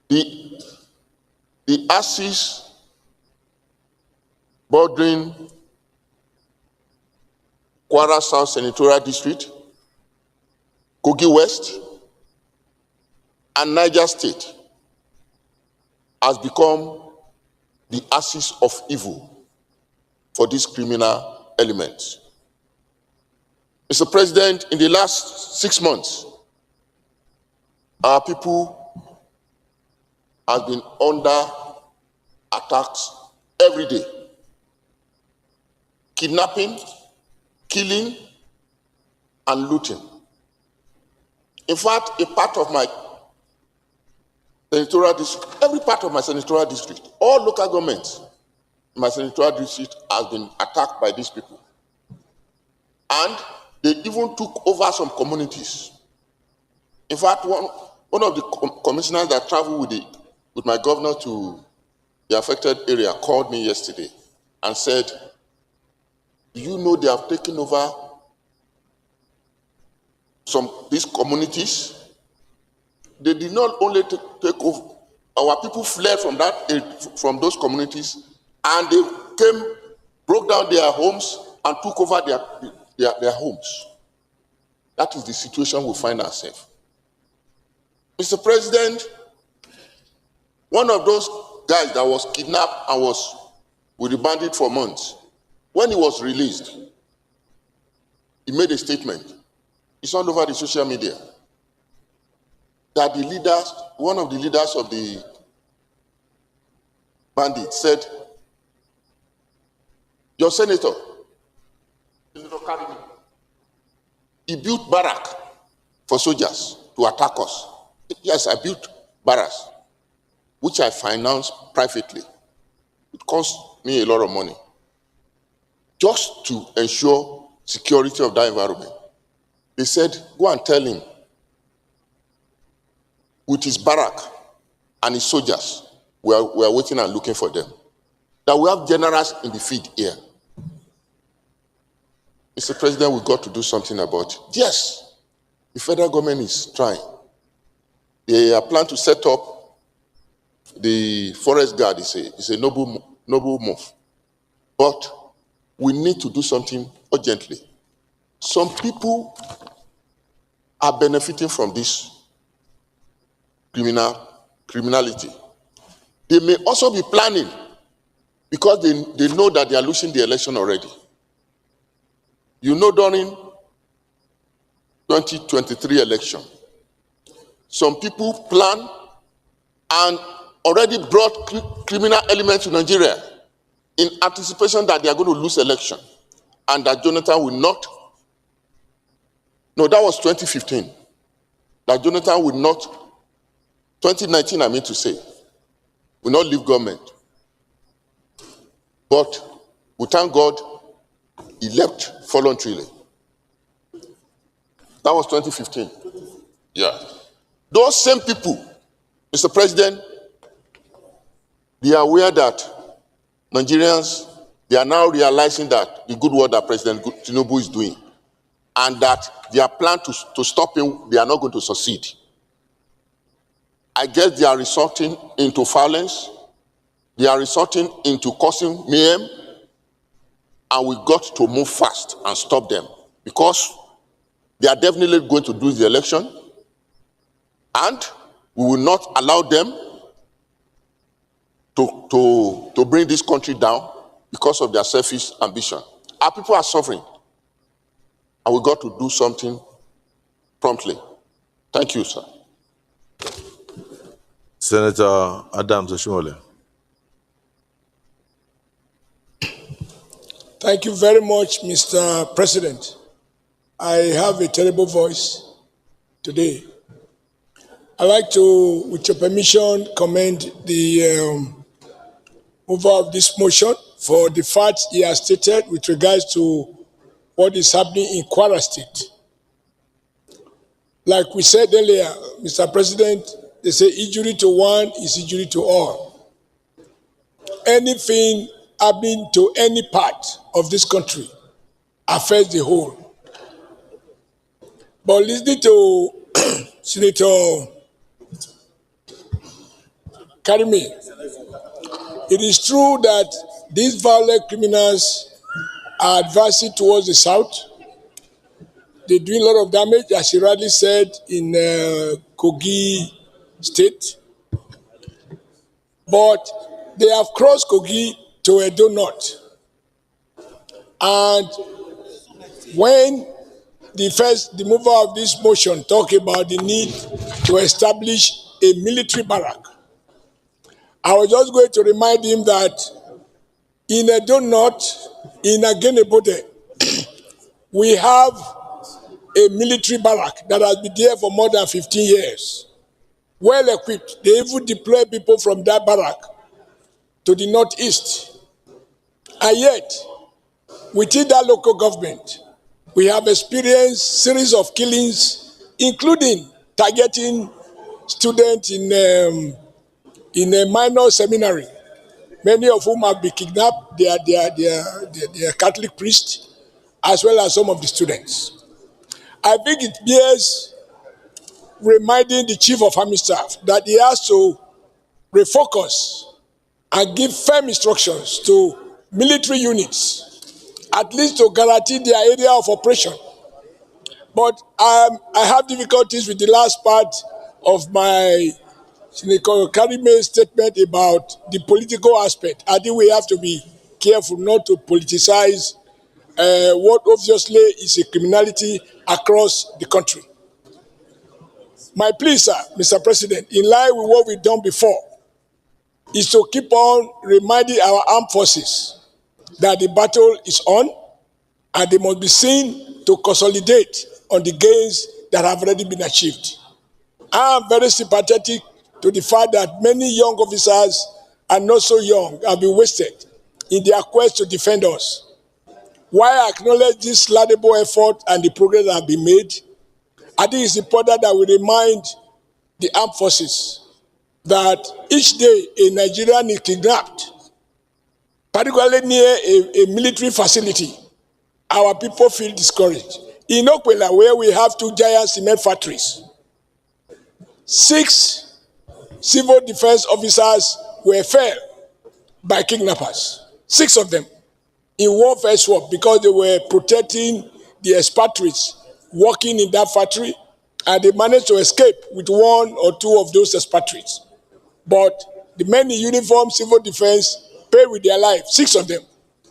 The axis bordering Kwara South Senatorial District, Kogi West, and Niger State has become the axis of evil for these criminal elements. Mr. President, in the last 6 months, our people have been under attacks every day. Kidnapping, killing, and looting. In fact, a part of my senatorial district, every part of my senatorial district, all local governments in my senatorial district has been attacked by these people. And they even took over some communities. In fact, one of the commissioners that traveled with my governor to the affected area called me yesterday and said, do you know they have taken over these communities? They did not only take over, our people fled from those communities, and they broke down their homes and took over their homes. That is the situation we find ourselves. Mr. President, one of those guys that was kidnapped and was with the bandit for months, when he was released, he made a statement. It's all over the social media that one of the leaders of the bandits said, your senator, he built barrack for soldiers to attack us. Yes, I built barracks, which I financed privately. It cost me a lot of money just to ensure security of that environment. They said, go and tell him with his barrack and his soldiers, we are waiting and looking for them. That we have generals in the field here. Mr. President, we've got to do something about it. Yes, the federal government is trying. They are planning to set up the forest guard. It's a noble move. But we need to do something urgently. Some people are benefiting from this criminality. They may also be planning because they know that they are losing the election already. You know, during 2023 election, some people plan and already brought criminal elements to Nigeria in anticipation that they are going to lose election and that Jonathan will not. No, that was 2015. That Jonathan will not, 2019 I mean to say, will not leave government. But we thank God he left voluntarily. That was 2015. Yeah. Those same people, Mr. President, they are aware that Nigerians, they are now realizing that the good work that President Tinubu is doing and that their plan to stop him, they are not going to succeed. I guess they are resorting into violence. They are resorting into causing mayhem. And we got to move fast and stop them because they are definitely going to lose the election and we will not allow them to bring this country down because of their selfish ambition. Our people are suffering and we got to do something promptly. Thank you, sir. Senator Adams Oshiomole. Thank you very much, Mr. President. I have a terrible voice today. I'd like to, with your permission, commend the mover of this motion for the facts he has stated with regards to what is happening in Kwara State. Like we said earlier, Mr. President, they say injury to one is injury to all. Anything happening to any part of this country affects the whole. But listening to Senator Karimi, it is true that these violent criminals are advancing towards the south. They're doing a lot of damage, as you rightly said, in Kogi State. But they have crossed Kogi to Edo North. And when the mover of this motion talk about the need to establish a military barrack, I was just going to remind him that in Edo North, in Agenebode, we have a military barrack that has been there for more than 15 years. Well equipped. They even deploy people from that barrack to the northeast. And yet, within that local government, we have experienced series of killings, including targeting students in a minor seminary, many of whom have been kidnapped. They are Catholic priests, as well as some of the students. I think it bears reminding the Chief of Army Staff that he has to refocus and give firm instructions to military units, at least to guarantee their area of operation. But I have difficulties with the last part of my Karime statement about the political aspect. I think we have to be careful not to politicize what obviously is a criminality across the country. My plea, sir, Mr. President, in line with what we've done before, is to keep on reminding our armed forces that the battle is on and they must be seen to consolidate on the gains that have already been achieved. I am very sympathetic to the fact that many young officers and not so young have been wasted in their quest to defend us. While I acknowledge this laudable effort and the progress that have been made, I think it's important that we remind the armed forces that each day a Nigerian is kidnapped, particularly near a military facility. Our people feel discouraged. In Okwela, where we have 2 giant cement factories, 6 civil defense officers were felled by kidnappers, 6 of them, in warfare swap because they were protecting the expatriates working in that factory, and they managed to escape with 1 or 2 of those expatriates. But the men in uniform, civil defense, paid with their life, 6 of them.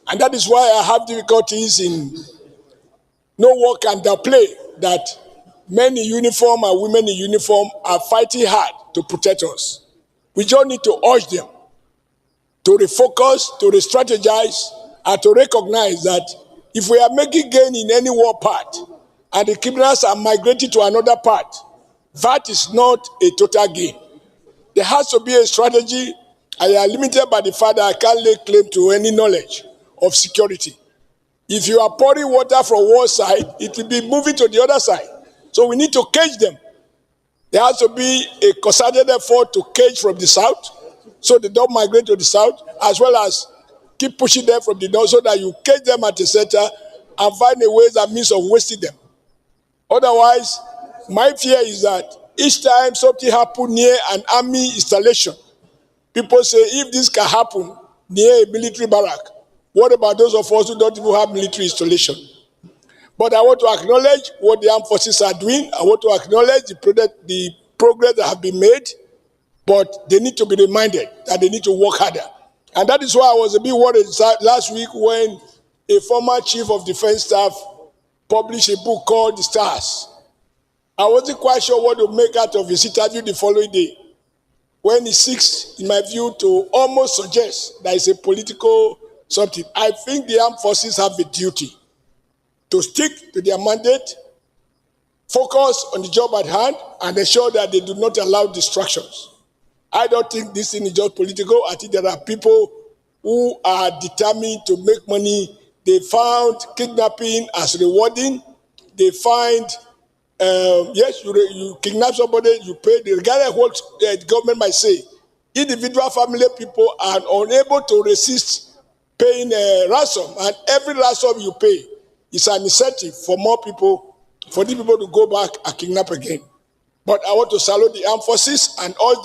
And that is why I have difficulties in no one can downplay that men in uniform and women in uniform are fighting hard to protect us. We just need to urge them to refocus, to re-strategize, and to recognize that if we are making gain in any war part, and the criminals are migrating to another part, that is not a total gain. There has to be a strategy. I am limited by the fact that I can't lay claim to any knowledge of security. If you are pouring water from one side, it will be moving to the other side. So we need to cage them. There has to be a concerted effort to cage from the south, so they don't migrate to the south, as well as keep pushing them from the north so that you cage them at the center and find a ways and means of wasting them. Otherwise, my fear is that each time something happens near an army installation, people say, if this can happen near a military barrack, what about those of us who don't even have military installation? But I want to acknowledge what the armed forces are doing. I want to acknowledge the progress that have been made, but they need to be reminded that they need to work harder. And that is why I was a bit worried last week when a former chief of defense staff published a book called The Stars. I wasn't quite sure what to make out of his interview the following day, when he seeks, in my view, to almost suggest that it's a political something. I think the armed forces have a duty to stick to their mandate, focus on the job at hand, and ensure that they do not allow distractions. I don't think this thing is just political. I think there are people who are determined to make money. They found kidnapping as rewarding. They find, yes, you kidnap somebody, you pay, regardless of what the government might say. Individual family people are unable to resist paying a ransom, and every ransom you pay is an incentive for more people, for these people to go back and kidnap again. But I want to salute the armed forces and all